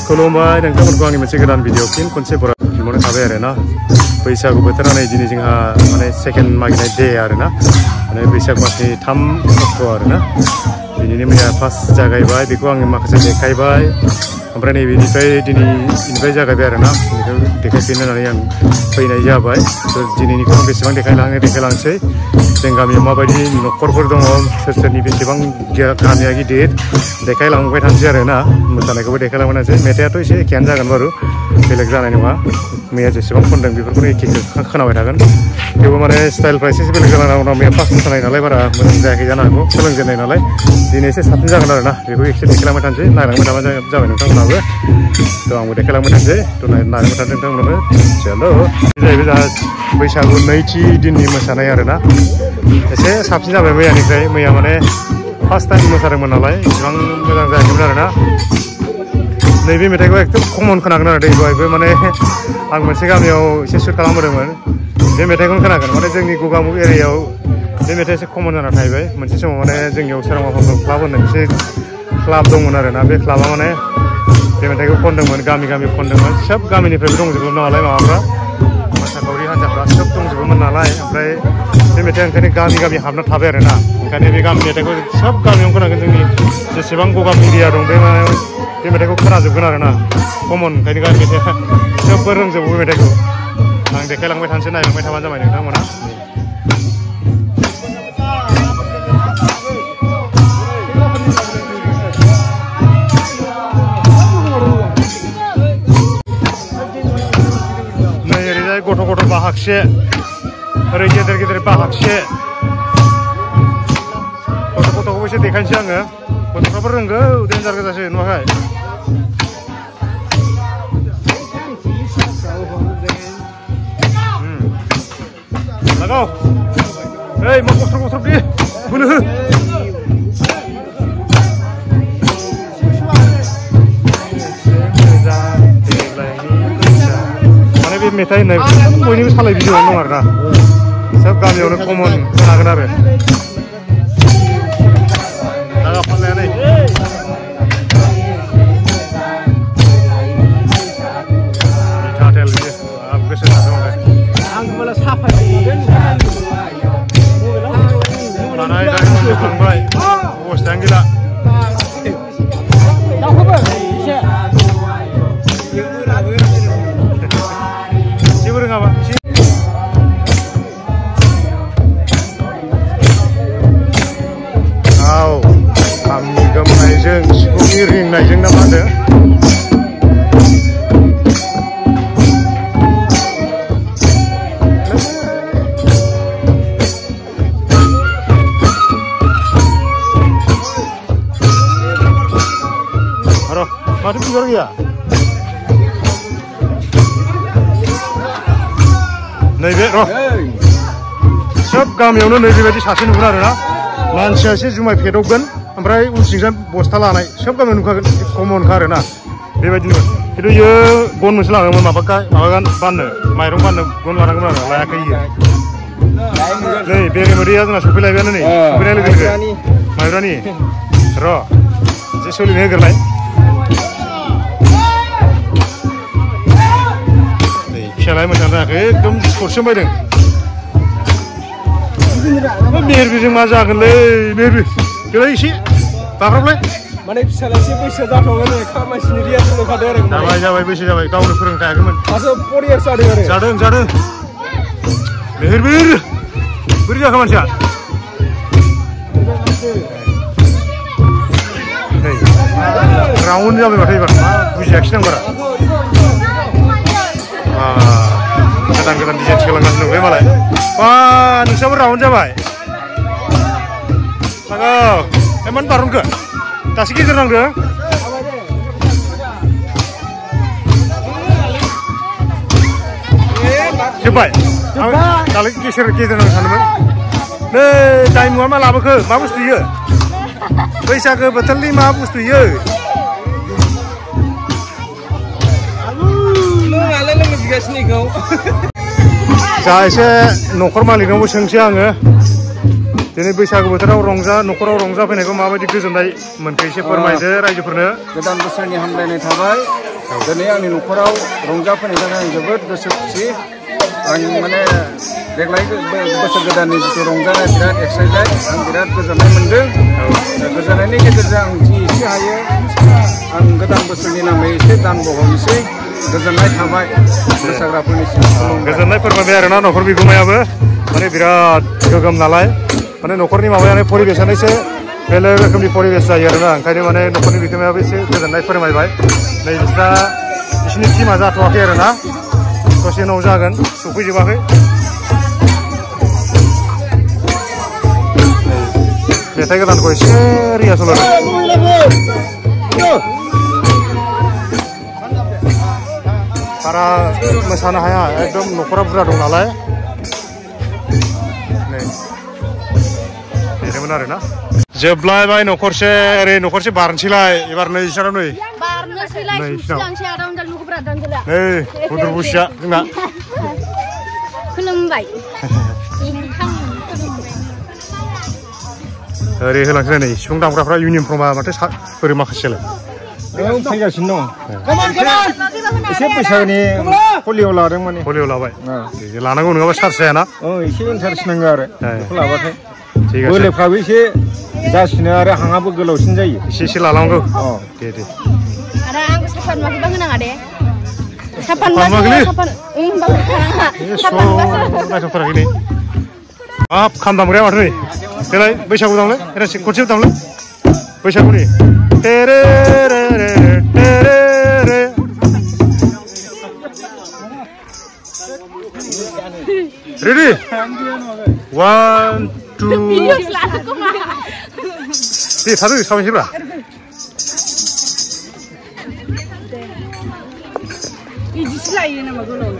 खुलुमबाय नोंथांमोनखौ आंनि मोनसे गोदान भिडिअ फिन खनसे बरायनो थाबाय आरोना बैसागु बोथोरानो दिनै जोंहा माने सेकेन्ड मागिनाय डे आरोना माने बैसाग मासनि 3 अक्ट' आरोना दिनैनि मैया फार्स्ट जागायबाय बेखौ आङो माखासे देखायबाय ओमफ्राय नैबेनिफ्राय दिनैनिफ्राय जागायबाय आरोना बेखौ देखायफिननो होननानै आं फैनाय जाबाय दिनैनिखौ आं बेसेबां देखायलांसै जों गामियाव माबायदि न'खरफोर दङ सोर सोरनि बेसेबां गामिया गिदिर देखायलांबाय थानोसै आरोना मोसानायखौबो देखायलांबाय थानोसै मेथाइआथ' एसे एखेयानो जागोन बारु बेलेग जानाय नङा मैया जेसेबां खनदों बेफोरखौनो एखे खोनाबाय थागोन थेवबो माने स्टाइलफ्रा एसे बेलेग जानानै उनाव मैया फार्स्ट मोसानाय नालाय बारा मोजां जायाखै जानो हागौ सोलोंजेननाय नालाय दिनै एसे साबसिन जागोन आरोना बेखौ एसे देखायलांबाय थानोसै नायलांबाय थाबानो जाबाय नोंथांमोनाबो थ' आंबो देखायलांबाय थानोसै थ' नायलांबाय थादों नोंथांमोनाबो चलो जाहैबाय जोंहा बैसागु नैथि दिननि मोसानाय आरोना एसे साबसिन जाबाय मैयानिफ्राय मैया माने फार्स्ट टाइम मोसादोंमोन नालाय इसेबां मोजां जायाखैमोन आरोना नैबे मेथाइखौ एकदम कमन खोनागोन आरो दहायबो माने आं मोनसे गामियाव एसे सुट खालामबोदोंमोन बे मेथाइखौनो खोनागोन माने जोंनि गगामुग एरियायाव बे मेथाइआ एसे कमन जाना थाहैबाय मोनसे समाव माने जोंनियाव सोरांबाफोर क्लाब होननाय मोनसे क्लाब दंमोन आरोना बे क्लाबा माने बे मेथाइखौ खनदोंमोन गामि खनदोंमोन सोब गामिनिफ्रायबो दंजोबोमोन नालाय माबाफ्रा मोसाखावरि हान्जाफ्रा सोब दंजोबोमोन नालाय ओमफ्राय बे मेथाइआ ओंखायनो गामि हाबना थाबाय आरोना ओंखायनो बे गामि मेथाइखौ सोब गामियावनो खोनागोन जोंनि जेसेबां गगामुग एरिया दं बे मेथाइखौ खोनाजोबगोन आरोना कमन ओंखायनो गामि मेथाइआ सोबबो रोंजोबो बे मेथाइखौ आं देखायलांबाय थानोसै नायलांबाय थाबानो जाबाय नोंथांमोना नै ओरैजाय गथ' बाहागसे ओरै गेदेर बाहागसे गथ'खौबो एसे देखायनोसै आङो गथ'फ्राबो रोंगौ देन्जार गोजासो नुवाखै लागाव ओइ मा गथ्रब दे बोनो हो माने बे मेथाइ होननाय बयनिबो सालाय भिडिअ'आवनो दं आरोना सोब गामियावनो कमन खोनागोन आरो लागा फानलाया नै गोसो जादों बानाय दांबाय अबस्थायानो गैला जेबो रोङाबा औ खामनि गोमनायजों सिफुंनि रिंनायजों ना मा होनो माथो बिबार गैया नैबे र' सोब गामियावनो नैबेबायदि सासे नुगोन आरोना मानसिया एसे जुमाय फेदबगोन ओमफ्राय उनथिंजाय बस्था लानाय सोब गामियाव नुखागोन कमनखा आरोना बेबायदिनो खिन्थु इयो गन मोनसे लानांगौमोन माबागोन बाननो माइरं बाननो गन लानांगौमोन आरो लायाखै इयो नै बेरेमोदैया जोंना सफैलायबायानो नै सफैनाय लोगो माइब्रानि र' एसे सोलिनो होग्रोलाय फिसालाय मोजां जायाखै एकदम स्पर्टसो बायदों मेहेरबिजों मा जागोनलै मेहेरबि बेलाय एसे बाब्राबलाय माने फिसालायसे बैसो जाथ'गोन खामानिनि रियार्सल खादों आरो जाबाय बैसो जाबाय गावनो फोरोंनो हायाखैमोन दासो 4 इयार्स जादों जादों मेहेरबिर बोरै जाखो मानसिया नै राउन्ड जाबाय माथो एबार मा बुजियाखिसै आं बारा गोदान डिजाइन सोलोंगासिनो दं बे मालाय बा नोंसाबो राउन्ड जाबाय लागाव एमान बारनखो दासो गेजेर नांदों जोब्बाय दालाय गेजेर नांनो सानदोंमोन नै दाइमुआ मा लाबोखो मा बुस्थु इयो बैसागो बोथोरनि मा बुस्थु इयो जा एसे न'खर मालिकनावबो सोंसै आङो दिनै बैसागु बोथोराव न'खराव रंजाफैनायखौ माबायदि गोजोननाय मोनखो एसे फोरमायदो रायजोफोरनो गोदान बोसोरनि हामलायनाय थाबाय दिनै आंनि न'खराव रंजाफैनायनि थाखाय आं जोबोद गोसो खुसि आं माने देग्लाय बोसोर गोदाननि जिथु रंजानाय बिराद एक्साइटेड आं बिराद गोजोननाय मोन्दों गोजोननायनि गेजेरजों आं जि एसे हायो आं गोदान बोसोरनि नामै एसे दान बहरनोसै गोजोननाय थाबाय मोसाग्राफोरनिसिम गोजोननाय फोरमायबाय आरोना न'खर बिगोमायाबो माने बिराद गोगोम नालाय माने न'खरनि माबायानो परिबेसानो एसे बेलेग रोखोमनि परिबेस जायो आरोना ओंखायनो माने न'खरनि बिगोमायाबो एसे गोजोननाय फोरमायबाय नै बिसिनि टिमा जाथ'वाखै आरोना दसे उनाव जागोन सफैजोबाखै मेथाइ गोदानखौ एसे रिहार्सेल होदों बारा मोसानो हाया एकदम न'खरा बुरजा दं नालाय नै बेनोमोन आरोना जोबलायबाय न'खरसे ओरै न'खरसे बारनोसैलाय एबार नै इसोराव नै नै बुद्रु बुसिया जोंना खुलुमबाय ओरै होलांसै नै सिफुं दामग्राफ्रा इउनिफर्मा माथो बोरै माखासेलाय फैगासिनो दङ एसे बैसागोनि पलिअ लादों माने पलिअ लाबाय लानांगौ नङाबा चार्ज जायाना एसे इन्टारेस्ट नांगौ आरो बेखौ लाबाथाय ठीक আছে बोलोफ्राबो एसे जासिनो आरो हाङाबो गोलावसिन जायो एसे लानांगौ दे आरो आं साफान माखौबा होनाङा दे साफान नायथ'थाराखै नै हाब खाम दामग्राया माथो नै देलाय बैसागु दामलाय खनसे दामलाय बैसागुनि टेरे रे रे टेरे रे रेडी 1 2 दे थादो साबैसेब्रा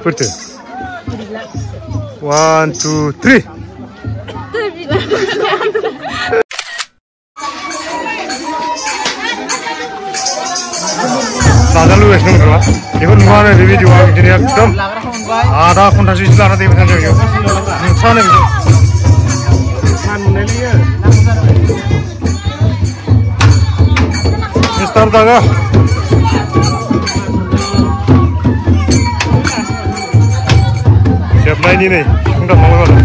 Bertu. 1 2 3 Sadar lu esno berapa? Ikut mana di video ini एकदम आधा घंटा से ज़्यादा देख रहे हैं नुकसान है नुकसान होने लिए इस तरह दागा siap main ini udah mau mana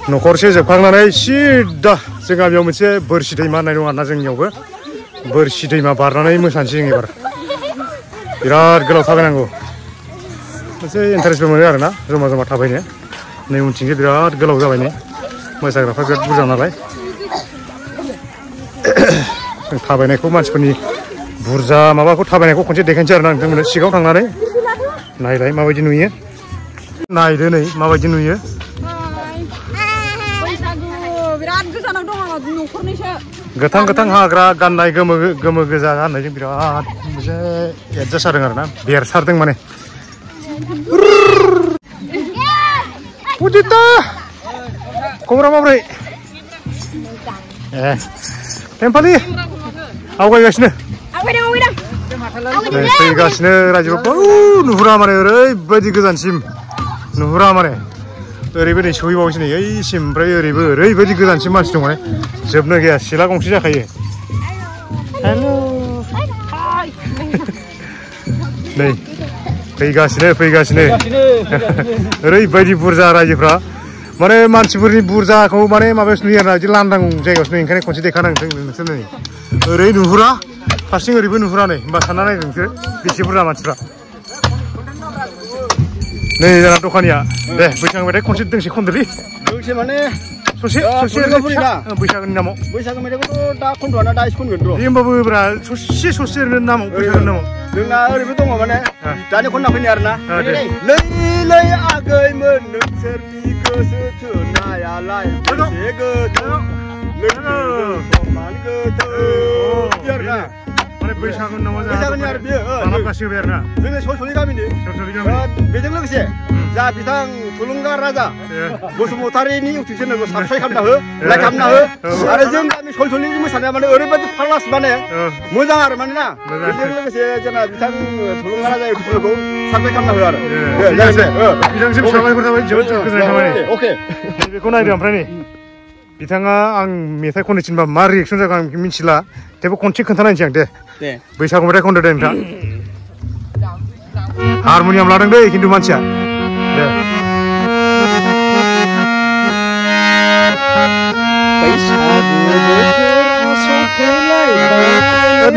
न'खरसे जोबखांनानै सिदा जों गामियाव मोनसे बोरसि दैमा होननाय दं आरोना जोंनियावबो बोरसि दैमा बारनानै मोसानोसै जों एबार बिराद गोलाव थाबायनांगौ मोनसे इन्टारेस्टबो मोनो आरोना जमा जमा थाबायनो नै उनथिंजाय बिराद गोलाव जाबाय नै मोसाग्राफ्रा बिराद बुरजा नालाय जों थाबायनायखौ मानसिफोरनि बुरजा माबाखौ थाबायनायखौ खनसे देखायनोसै आरोना नोंथांमोननो सिगाङाव थांनानै नायलाय माबायदि नुयो नायदो नै माबायदि नुयो गोथां गोथां हाग्रा गाननाय गोमो गोमो गोजा गाननायजों बिराद मोनसे एडजास्ट जादों आरोना बेरसारदों माने उदिता खबरा माब्रै ए टेम्पालि आवगायगासिनो फैगासिनो रायजोफोरखौ नुहुरा माने ओरैबायदि गोजानसिम नुहुरा माने ओरैबायदि सहैबावसै नै ओइसिम ओमफ्राय ओरैबो ओरैबायदि गोजानसिम मानसि दं माने जोबनो गैया सिला गंसे जाखायो हेल' नै फैगासिनो ओरैबायदि बुरजा रायजोफ्रा माने मानसिफोरनि बुरजाखौ माने माबायावसो नुयो आरोना बिदि लांदां जायगायावसो नुयो ओंखायनो खनसे देखाना नोंसोर नै ओरै नुहुरा फारसेथिं ओरैबो नुहुरा नै होमबा सानना नायदो नोंसोर बेसे बुरजा मानसिफ्रा नै जाना दखानिया दे बैसागु मेथाइ खनसे दोंसे खनदोलै दोंसे माने ससे बैसागुनि नामाव बैसागु मेथाइखौथ' दा खनथ'वाना दा एसे खनगोन र' दे होमबाबो ब्रा ससे ओरैनो नामाव बैसागुनि नामाव जोंना ओरैबो दङ माने दानि खनना फैनाय आरोना लै आगैमोन नोंसोरनि गोसो थोनायालाय एसे गोथौ समान गोथौ आरोना माने बैसागु नामा बैसागुनि आरो बियो माबागासिनो आरोना जोंनि सलसलि गामिनि बेजों लोगोसे जा बिथां थुलुंगा राजा बसुमतारिनि इउटुब चेनेलखौ साबस्क्राइब खालामना हो लाइक खालामना हो आरो जों गामि सलसलिनि मोसानाया माने ओरैबायदि फालास माने मोजां आरो माने ना बेजों लोगोसे जोंना बिथां थुलुंगा राजा इउटुब चेनेलखौ साबस्क्राइब खालामना हो आरो बिथांसिम साबायखर थाबाय जोबोद गोजोननाय थाबाय अके बेखौ नायदो ओमफ्राय नै बिथाङा आं मेथाइ खननो थिनबा मा रिएक्सन जागोन आं मिथिला थेवबो खनसे खोन्थानायनोसै आं दे बैसागु मेथाइ खनदो दे नोंथां हारमनियाम लादों दै खिन्थु मानसिया दे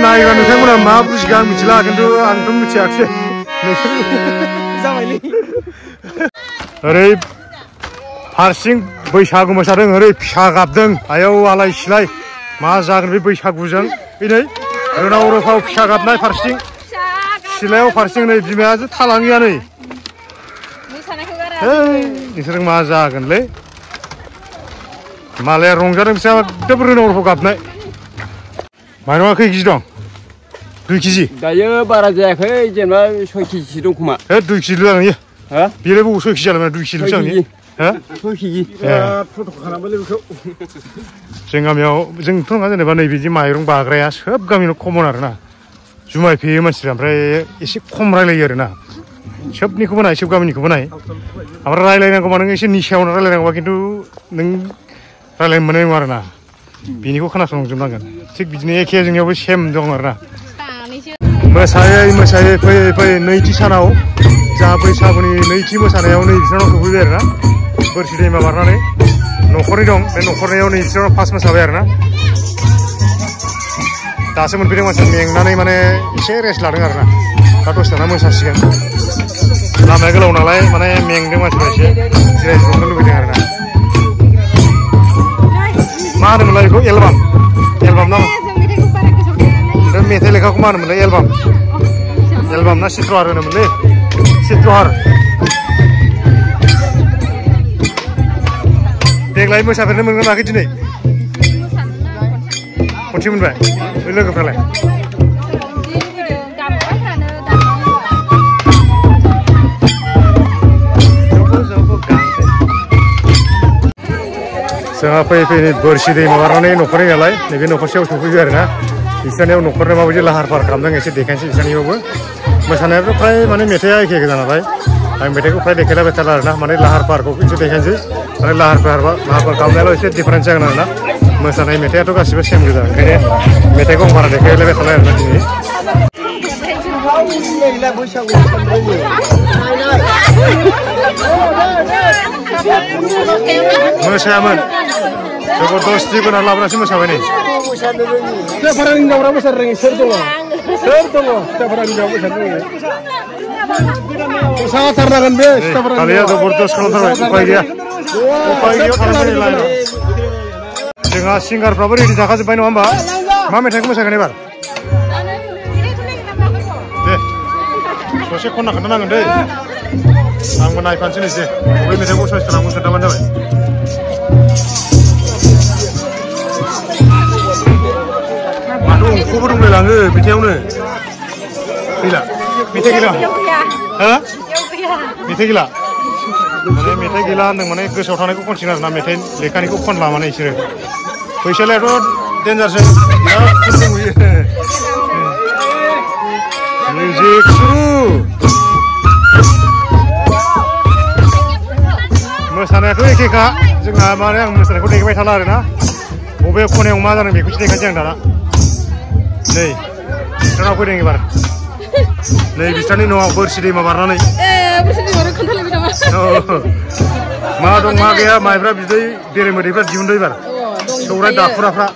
नायबा नोंथांमोना मा बुजिगोन आं मिथिला खिन्थु आंथ' मिथियाखिसै ओरै हारसिं बैसागु मोसादों ओरै फिसा गाबदों आयौ आलाय सिलाय मा जागोन बे बैसागुजों नै रोनाव रोफाव फिसा गाबनाय फारसेथिं सिलायाव फारसेथिं नै बिमायासो थालाङिया नै नोंसोर मा जागोनलै मालाया रंजादों फिसा एकदम रोनाव रोफाव गाबनाय माइरङा खै केजि दं 2 केजि दायो बारा जायाखै जेनेबा 6 केजिसो दं खोमा 2 केजि जागोन इयो बेलाय बबाव 6 केजि जालाय 2 केजि जागोन जों गामियाव जोंथ' नङा जेनेबा नै बिदि माइरं बाग्राया सोब गामियाव कमन आरोना जुमाय फेयो मानसिफ्रा ओमफ्राय एसे खम रायलायो आरोना सोबनिखौबो नाय सोब गामिनिखौबो नाय ओमफ्राय रायलायनांगौबा नों एसे निसायावनो रायलायनांगौबा खिन्थु नों रायलायनो मोननाय नङा आरोना बिनिखौ खोनासंजोबनांगोन थिग बिदिनो एखे जोंनियावबो सेम दं आरोना मोसायै मोसायै फैयै फैयै नैथि सानाव जा बैसागुनि नैथि मोसानायाव नै बिसोरनाव सफैबाय आरोना बोरसि दैमा बारनानै न'खरनि दं बे न'खरनियाव नै बिसोरनाव फार्स्ट मोसाबाय आरोना दासो मोनफैदों मानसिया मेंनानै माने एसे रेस्ट लादों आरोना दा दसे थाना मोसासिगोन लामाया गोलाव नालाय माने मेंदों मानसिफ्रा एसे जिरायजोबनो लुबैदों आरोना मा होनोमोनलाय बेखौ एलबाम ना मेथाइ लेखाखौ मा होनोमोनलाय एलबाम ना चित्रहार होनोमोनलै चित्रहार देग्लाय मोसाफेरनो मोनगोन नाखै दिनै खनसे मोनबाय बे लोगोफ्रालाय जोंहा फैयै फैयै बोरसि दै माबानानै न'खरनि नालाय नैबे न'खरसेयाव सफैबाय आरोना बिसोरनियाव न'खरनो माबायदि लाहार फाहार खालामदों एसे देखायनोसै बिसोरनियावबो मोसानायाथ' फ्राय माने मेथाइआ एखे गोजा नालाय आं मेथाइखौ फ्राय देखायलायबाय थाला आरोना माने लाहार फाहारखौ एसे देखायनोसै माने लाहार फाहार खालामनायाल' एसे डिफारेन्स जागोन आरोना मोसानाय मेथाइआथ' गासिबो सेम गोजा ओंखायनो मेथाइखौ आं बारा देखायलायबाय थाला आरोना दिनै मोसायामोन जबरदस्ति बोना लाबोनासो मोसाबाय नै स्टेफारानि हिन्जावफ्रा मोसानो रोङि सोर दङ स्टेफारानि हिन्जाव मोसानो रोङि मोसाथारनांगोन बे खालिया जबरदस्त खालामथारबाय उफाय गैया थांनानै लायनाव जोंहा सिंगारफ्राबो रेडि थाखाजोब्बाय नङा होमबा मा मेथाइखौ मोसागोन एबार दे ससे खनना खोन्थानांगोन दै आंबो नायफानोसै नै दे बबे मेथाइखौ चयस खालामगोन खोन्थाबानो जाबाय माथो अंख'बो दंलायलाङो मेथाइआवनो गैला मेथाइ गैला मेथाइ गैला माने मेथाइ गैला होनदों माने गोसोआव थानायखौ खनसिगोन आरोना मेथाइ लेखानिखौ खनला माने बिसोरो फैसालियाथ' डेन्जारसो बिराद खस्थ' नुयो मिउजिक सुरु मोसानायाथ' एखेखा जोंहा माने आं मोसानायखौ देखायबाय थाला आरोना बबे खनायाव मा जादों बेखौसो देखायनोसै आं दाना नै बिसोरनाव फैदों एबार नै बिसोरनि न'आव बोरसि दैमा बारनानै मा दं मा गैया माइब्रा बिदै बेरे मोदैफ्रा दिहुनदों एबार सौराय दाखुराफ्रा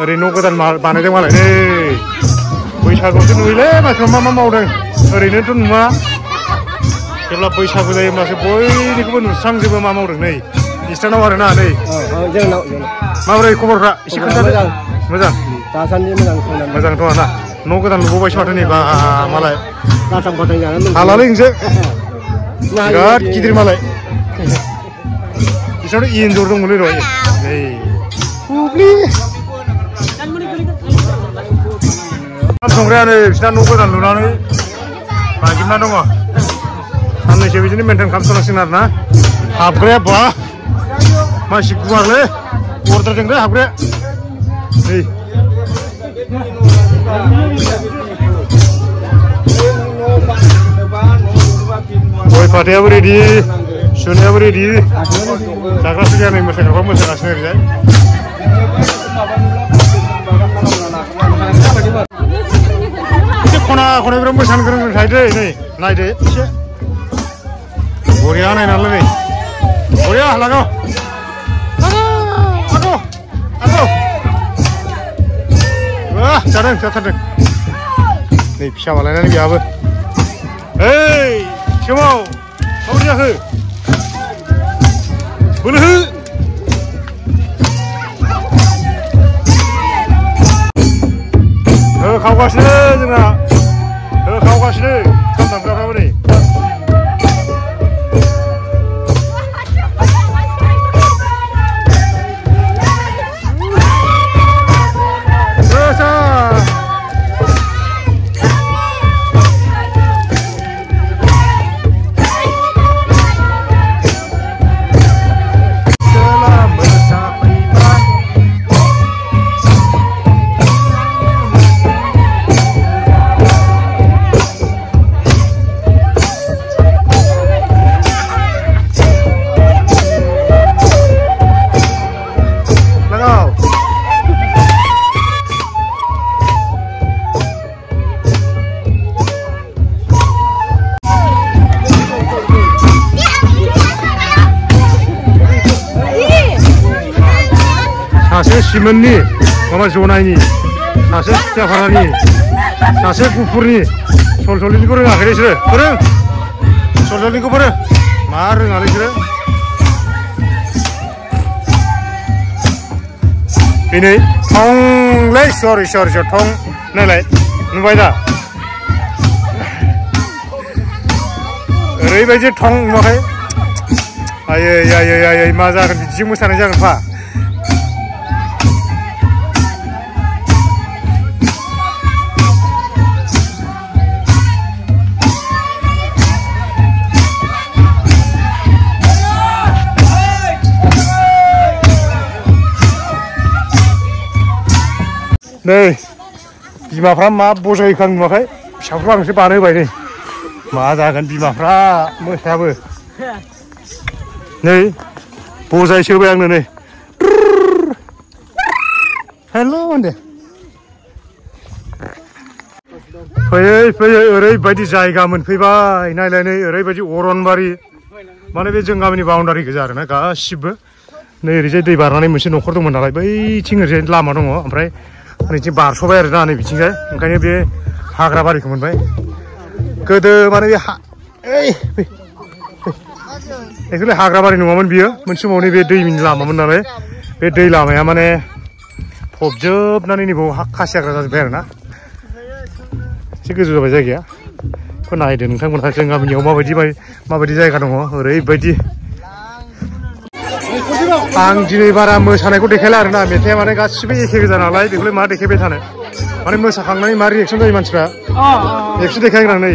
ओरै न' गोदान बानायदों मालाय नै बैसागुआवसो नुयोलै मानसिफ्रा मा मा मावदों ओरैनोथ' नुवा जेब्ला बैसागु जायो होमब्लासो बयनिखौबो नुस्रांजोबो मा मावदों नै बिसोरनाव आरोना नै माबोरै खबरफ्रा एसे खोन्थादो मोजां दासान्दि मोजांथ' आरोना न' गोदान लुबावबायसो माथो नै बा मालाय हालालै नोंसो बिराद गिदिर मालाय बिसोरनावथ' एन्जर दंमोनलै र' नै संग्रायानो बिसिना न' गोदान लुनानै बायजोबना दङ साननैसो बिदिनो मेनटेन खालामथ'नांसिगोन आरो ना हाबग्राया बा मानसि गुवारलै अर्दारजों दे हाबग्राया नै गय फाथैयाबो रेडि सुनायाबो रेडि जाग्रा सुग्राया नै मोसाग्राफ्रा मोसागासिनो ओरैजाय एसे खना खनायफ्राव मोसानो गोरों थायोदै नै नायदो एसे बरिया नायनानै नै बरिया लागाव जादों जाथारदों नै फिसा बालायनानै बेहाबो ओइ समाव माबोरै जाखो बोलो हो होखावगासिनो जोंना होखावगासिनो खाम दामग्राफ्राबो नै सासे सिमोननि माबा जनायनि सासे सियाफारानि सासे गुफुरनि सलसलिनिखौ रोङाखै बिसोरो फोरों सलसलिनिखौ फोरों मा रोङालै बिसोरो दिनै थंलै सरि थं नायलाय नुबाय दा ओरैबायदि थं नुवाखै आयै मा जागोन बिदिजों मोसानाय जागोन फा नै बिमाफ्रा मा बजायखां नुवाखै फिसाफ्रा आंसो बानो होबाय नै मा जागोन बिमाफ्रा मोसायाबो नै बजायसो होबाय आंनो नै हेल' होनदे फैयै ओरैबायदि जायगा मोनफैबाय नायलाय नै ओरैबायदि अरनबारि माने बे जों गामिनि बाउन्डारि गोजा आरोना गासिबो नै ओरैजाय दै बारनानै मोनसे न'खर दंमोन नालाय बैथिं ओरैजाय लामा दङ ओमफ्राय ओरैथिं बारस'बाय आरोना नै बिथिंजाय ओंखायनो बे हाग्रा बारिखौ मोनबाय गोदो माने बे एक्चुवेलि हाग्रा बारि नङामोन बियो मोनसे समाव नैबे दैनि लामामोन नालाय बे दै लामाया माने फबजोबनानै नैबाव हा खासि हाग्रा जाजोब्बाय आरोना एसे गोजौ जाबाय जायगाया बेखौ नायदो नोंथांमोनहा जों गामियाव माबायदि जायगा दङ ओरैबायदि आं दिनै बारा मोसानायखौ देखायला आरोना मेथाइया माने गासिबो एखे गोजा नालाय बेखौलाय मा देखायबाय थानो माने मोसाखांनानै मा रिएक्सन जायो मानसिफ्रा एक्सन देखायग्रा नै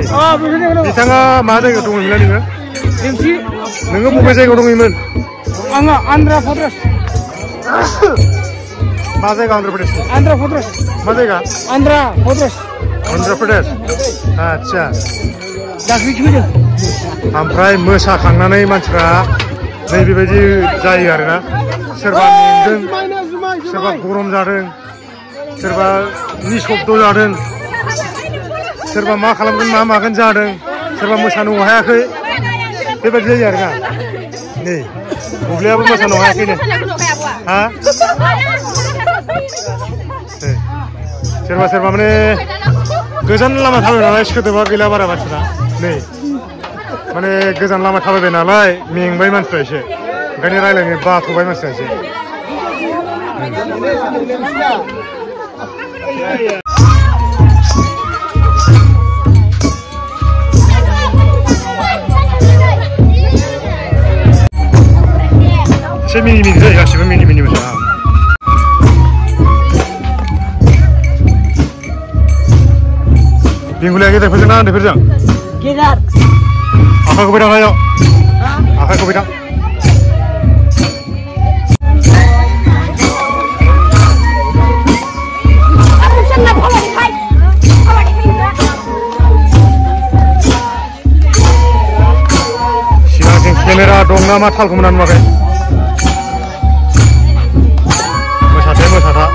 बिथाङा मा जायगायाव दङमोनलाय नोङो बबे जायगायाव दङमोन आङो आन्ध्र प्रदेश मा जायगा आन्ध्र प्रदेश मा जायगा आन्ध्र प्रदेश आच्छा दाख्लै फैदों ओमफ्राय मोसाखांनानै मानसिफ्रा नै बेबायदि जायो आरोना सोरबा मेंदों सोरबा गरम जादों सोरबा निशब्द जादों सोरबा मा खालामगोन मा मागोन जादों सोरबा मोसानो हायाखै बेबायदि जायो आरोना नै बुब्लियाबो मोसानो हायाखैनो हा सोरबा माने गोजान लामा थाबाय नालाय सोदोबा गैला बारा मानसिफ्रा नै माने गोजान लामा थाबायबाय नालाय मेंबाय मानसिफ्रा एसे ओंखायनो रायलायनो बाथ'बाय मानसिफ्रा एसे एसे मिनि जायो गासिबो मिनि मोसा Binggulnya kita perjalanan nanti perjalanan. Kita. Akak ke bidang ayo. Akak ke bidang. Siang kamera dong nama tal kemudian makai. Mesata.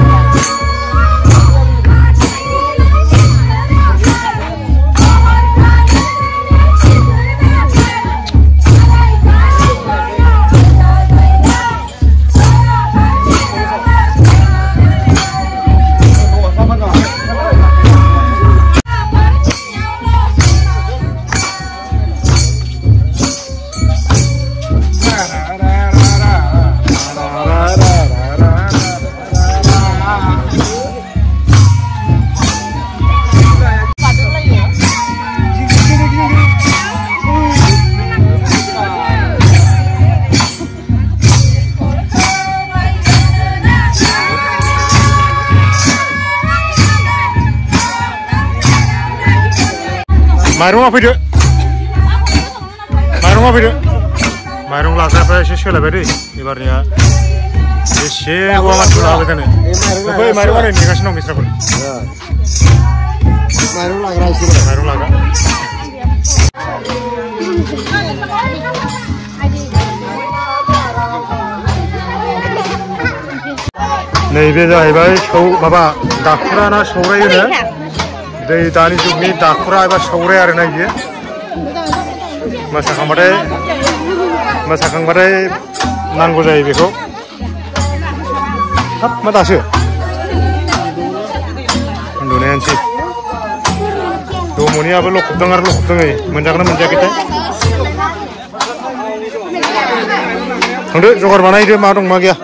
Mairung apa itu? Mairung laga apa sih sekolah beri? Ibaratnya, sih gua masuk laga kan? Tapi mairung ada nih kasih nom misra pun. Mairung laga sih. Mairung laga. Nih beda hebat, show bapa dakura na show ini. Dari tadi juga dakura eba sore hari ini, masakan badai nanggu jaya beko, hap mata sih, Indonesia sih, dua moni apa lo dengar menjaga kita, udah jokar mana itu marung magia.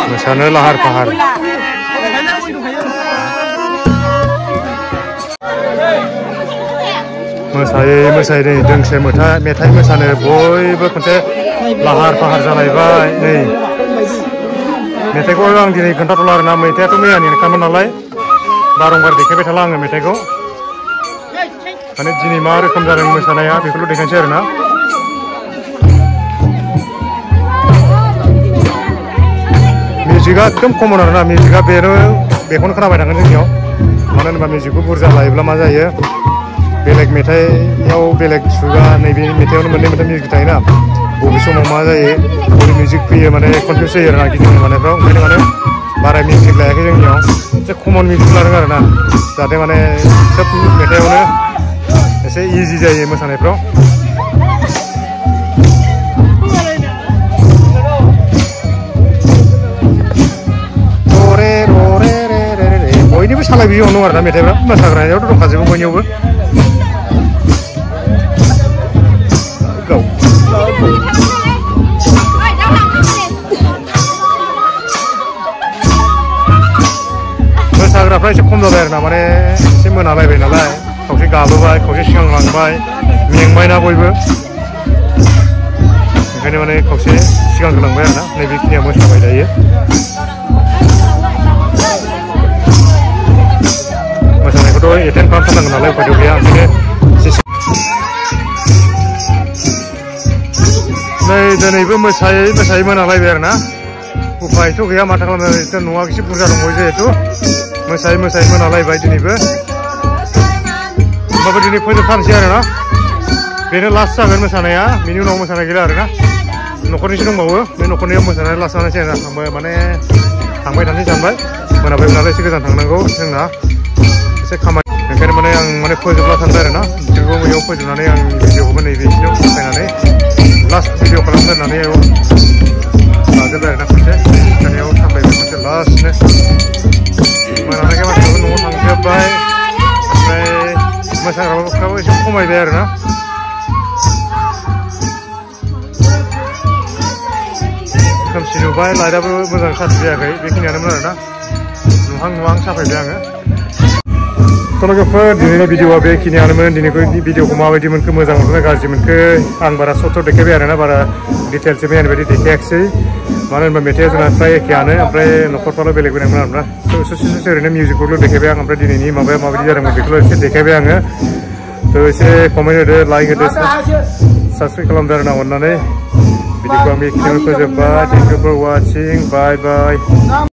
Misalnya lahar pahar. Mesai ini dengse metai mesane boy berkonte lahar pahar jalan baik nih. Metai ko orang di kantor luar nama metai tu mean ini kaman nalai barang bar dikhe betalang metai ko. Ane jini mar kamjarang mesane ya bikulu dengan cerna. Musica एकदम कमन आरोना मिउजिका बेखौनो खोनाबाय थागोन जोंनियाव मानो होनबा मिउजिकखौ बुरजा लायोब्ला मा जायो बेलेग मेथाइयाव बेलेग सुगा नैबे मेथाइयावनो मोननै मोनथाम मिउजिक थायोना बबे समाव मा जायो बबे मिउजिक फैयो माने कनफिउज जायो आरोना गिदिंनो मानायफ्राव ओंखायनो माने बारा मिउजिक लायाखै जोंनियाव एसे कमन मिउजिक लादों आरोना जाहाथे माने सोब मेथाइयावनो एसे इजि जायो मोसानायफ्राव बयनिबो सालाय बियो नङा आरोना मेथाइफ्रा मोसाग्रायावथ' दंखाजोबो बयनियावबो मोसाग्राफ्रा एसे खम जाबाय आरोना माने एसे मोनालायबाय नालाय खावसे गाबोबाय खावसे सिगां लांबाय मेंबायना बयबो ओंखायनो माने खावसे सिगां होलांबाय आरोना नैबेखिनिया मोसाबाय दायो मोसानायखौथ' एटेन्ड खालामथारनांगोन नालाय उफाय गैया ओंखायनो नै दिनैबो मोसायै मोनालायबाय आरोना उफायथ' गैया माथो खालामनो न'आ एसे बुरजा दंबावो जिहेथु मोसायै मोनालायबाय दिनैबो होमबाबो दिनै फोजोबथारनोसै आरोना बेनो लास्ट जागोन मोसानाया बेनि उनाव मोसानाय गैला आरोना न'खरनिसो दंबावो बे न'खरनियाव मोसानाय लास्ट जानोसै आरोना माने थांबाय थानोसै सानबाय मोनाबाय नालाय एसे गोजान थांनांगौ जोंना एसे खामानि ओंखायनो माने आं माने फोजोबला सानबाय आरोना बिसोरखौ बैयाव फोजोबनानै आं भिडिअखौबो नैबेसिनाव फसायनानै लास्ट भिडिअ खालामनो होननानै लाजोबबाय आरोना खनसे मोसानायाव सामलायबाय खनसे लास्टनो मोनानायखाय मानसिफ्राबो न'आव थांजोब्बाय ओमफ्राय मोसाग्राफ्राबो एसे खमायबाय आरोना खोमसि नुबाय लाइटआबो मोजां सार्ज जायाखै बेखिनियानोमोन आरोना नुहां साफायबाय आङो लोगोफोर दिनैनि भिडिअआ बेखिनियानोमोन दिनैखौ भिडिअखौ माबायदि मोनखो मोजां मोनखो गाज्रि मोनखो आं बारा सर्ट देखायबाय आरोना बारा डिटेल्सै बायदि देखायाखिसै मानो होनबा मेथाइआ जोंना फ्राय एखेयानो ओमफ्राय न'खरफ्राल' बेलेग बेलेगमोन आरोना ससे ओरैनो मिउजिकफोरल' देखायबाय आं ओमफ्राय दिनैनि माबाया माबायदि जादोंमोन बेखौल' एसे देखायबाय आङो थ' एसे कमेन्ट होदो लाइक होदो साबस्क्राइब खालामदो आरोना अननानै भिडिअखौ आं बेखिनियावनो फोजोबबाय thank you for watching bye bye